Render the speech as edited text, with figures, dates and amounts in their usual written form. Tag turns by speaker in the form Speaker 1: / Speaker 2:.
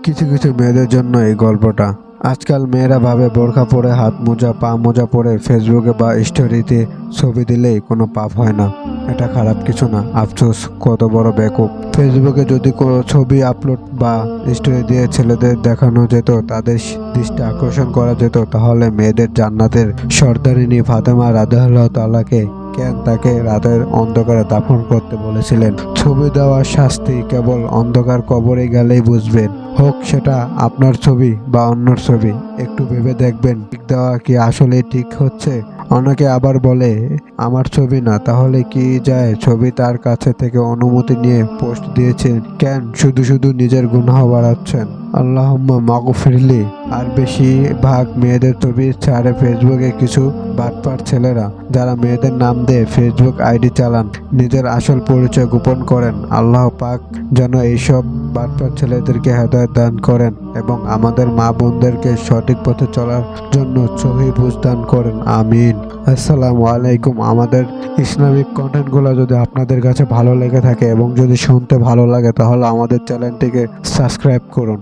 Speaker 1: কিছু কিছু মেয়েদের জন্য এই গল্পটা। আজকাল মেয়েরা ভাবে বোরখা পরে হাত মোজা পা মোজা পরে ফেসবুকে বা স্টোরিতে ছবি দিলেই কোনো পাপ হয় না। এটা খারাপ কিছু না। আফসোস, কত বড় বেকুব। ফেসবুকে যদি কোনো ছবি আপলোড বা স্টোরি দিয়ে ছেলেদের দেখানো যেত, তাদের দৃষ্টি আকর্ষণ করা যেত, তাহলে মেয়েদের জান্নাতের সর্দারিনী ফাতেমা রাদিয়াল্লাহু তাআলাকে কেন তাকে রাতের অন্ধকারে দাফন করতে বলেছিলেন? ছবি দেওয়ার শাস্তি কেবল অন্ধকার কবরে গেলেই বুঝবেন। হোক সেটা আপনার ছবি বা অন্যর ছবি, একটু ভেবে দেখবেন ঠিক দেওয়া কি আসলে ঠিক হচ্ছে। অনেকে আবার বলে আমার ছবি না, তাহলে কি যায়, ছবি তার কাছে থেকে অনুমতি নিয়ে পোস্ট দিয়েছেন কেন? শুধু শুধু নিজের গুনাহ বাড়াচ্ছেন। আল্লাহুম্মা মাগফিরলি। আর বেশিরভাগ মেয়েদের ছবি ছাড়ে ফেসবুকে কিছু বাটপার ছেলেরা, যারা মেয়েদের নাম দিয়ে ফেসবুক আইডি চালান, নিজের আসল পরিচয় গোপন করেন। আল্লাহ পাক যেন এইসব বাটপার ছেলেদেরকে হেদায়েত দান করেন এবং আমাদের মা বোনদেরকে সঠিক পথে চলার জন্য সহি বুঝ দান করেন। আমিন। আসসালামু আলাইকুম। আমাদের ইসলামিক কন্টেন্টগুলো যদি আপনাদের কাছে ভালো লেগে থাকে এবং যদি শুনতে ভালো লাগে, তাহলে আমাদের চ্যানেলটিকে সাবস্ক্রাইব করুন।